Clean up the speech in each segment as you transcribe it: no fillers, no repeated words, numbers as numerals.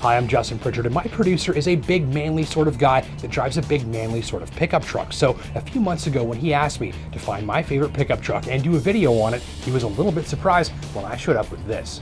Hi, I'm Justin Pritchard, and my producer is a big manly sort of guy that drives a big manly sort of pickup truck. So a few months ago when he asked me to find my favorite pickup truck and do a video on it, he was a little bit surprised when I showed up with this.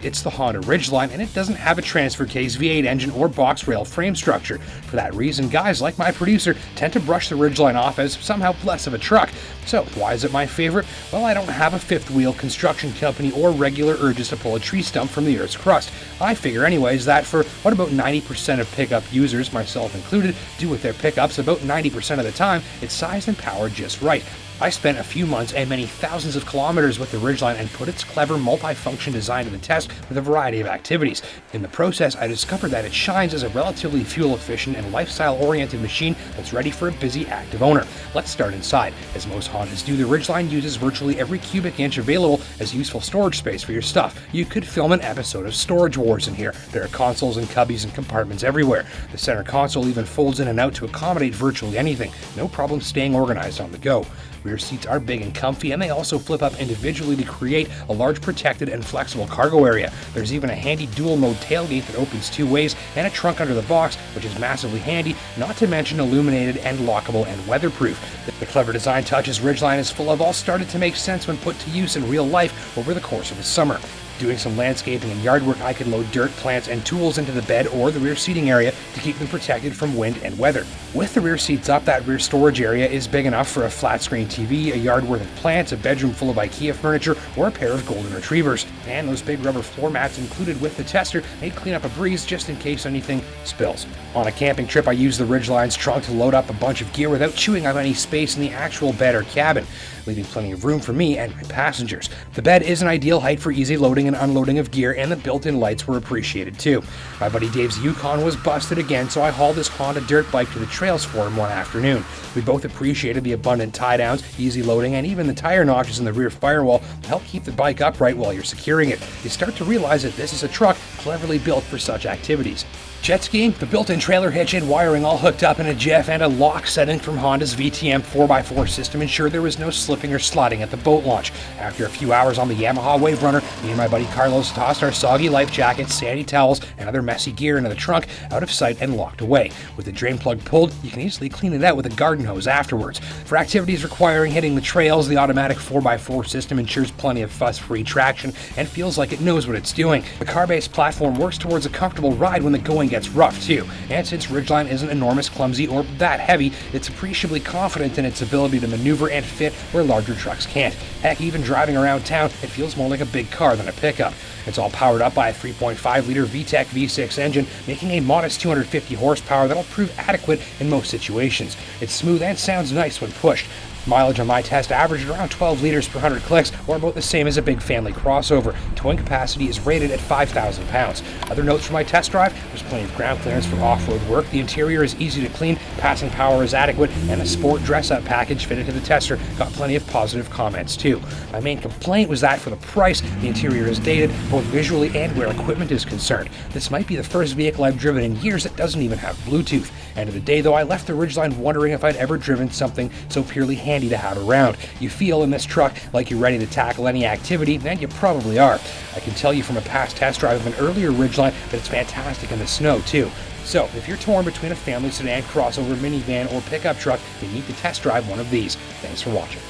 It's the Honda Ridgeline, and it doesn't have a transfer case, V8 engine, or box rail frame structure. For that reason, guys like my producer tend to brush the Ridgeline off as somehow less of a truck. So why is it my favorite? Well, I don't have a fifth wheel, construction company, or regular urges to pull a tree stump from the Earth's crust. I figure anyways that for what about 90% of pickup users, myself included, do with their pickups, about 90% of the time, it's sized and powered just right. I spent a few months and many thousands of kilometers with the Ridgeline and put its clever multi-function design to the test with a variety of activities. In the process, I discovered that it shines as a relatively fuel-efficient and lifestyle-oriented machine that's ready for a busy, active owner. Let's start inside. As most Hondas do, the Ridgeline uses virtually every cubic inch available as useful storage space for your stuff. You could film an episode of Storage Wars in here. There are consoles and cubbies and compartments everywhere. The center console even folds in and out to accommodate virtually anything. No problem staying organized on the go. Rear seats are big and comfy, and they also flip up individually to create a large protected and flexible cargo area. There's even a handy dual-mode tailgate that opens two ways, and a trunk under the box, which is massively handy, not to mention illuminated and lockable and weatherproof. The clever design touches Ridgeline is full of all started to make sense when put to use in real life over the course of the summer. Doing some landscaping and yard work, I could load dirt, plants, and tools into the bed or the rear seating area to keep them protected from wind and weather. With the rear seats up, that rear storage area is big enough for a flat screen TV, a yard worth of plants, a bedroom full of IKEA furniture, or a pair of golden retrievers. And those big rubber floor mats included with the tester, they clean up a breeze just in case anything spills. On a camping trip, I used the Ridgeline's trunk to load up a bunch of gear without chewing up any space in the actual bed or cabin, leaving plenty of room for me and my passengers. The bed is an ideal height for easy loading and unloading of gear, and the built-in lights were appreciated too. My buddy Dave's Yukon was busted again, so I hauled his Honda dirt bike to the trails for him one afternoon. We both appreciated the abundant tie-downs, easy loading, and even the tire notches in the rear firewall to help keep the bike upright while you're securing it. You start to realize that this is a truck cleverly built for such activities. Jet skiing, the built-in trailer hitch and wiring all hooked up in a jiff, and a lock setting from Honda's VTM 4x4 system ensured there was no slipping or sliding at the boat launch. After a few hours on the Yamaha Wave Runner, me and my buddy Carlos tossed our soggy life jackets, sandy towels, and other messy gear into the trunk, out of sight and locked away. With the drain plug pulled, you can easily clean it out with a garden hose afterwards. For activities requiring hitting the trails, the automatic 4x4 system ensures plenty of fuss-free traction and feels like it knows what it's doing. The car-based platform works towards a comfortable ride when the going gets rough too, and since Ridgeline isn't enormous, clumsy, or that heavy, it's appreciably confident in its ability to maneuver and fit where larger trucks can't. Heck, even driving around town, it feels more like a big car than a pickup. It's all powered up by a 3.5-liter VTEC V6 engine, making a modest 250 horsepower that'll prove adequate in most situations. It's smooth and sounds nice when pushed. Mileage on my test averaged around 12 liters per 100 clicks, or about the same as a big family crossover. Towing capacity is rated at 5,000 pounds. Other notes from my test drive: there's plenty of ground clearance for off-road work, the interior is easy to clean, passing power is adequate, and a sport dress-up package fitted to the tester got plenty of positive comments too. My main complaint was that for the price, the interior is dated, both visually and where equipment is concerned. This might be the first vehicle I've driven in years that doesn't even have Bluetooth. End of the day though, I left the Ridgeline wondering if I'd ever driven something so purely handy to have around. You feel in this truck like you're ready to tackle any activity, and you probably are. I can tell you from a past test drive of an earlier Ridgeline that it's fantastic in the snow too. So if you're torn between a family sedan, crossover, minivan, or pickup truck, you need to test drive one of these. Thanks for watching.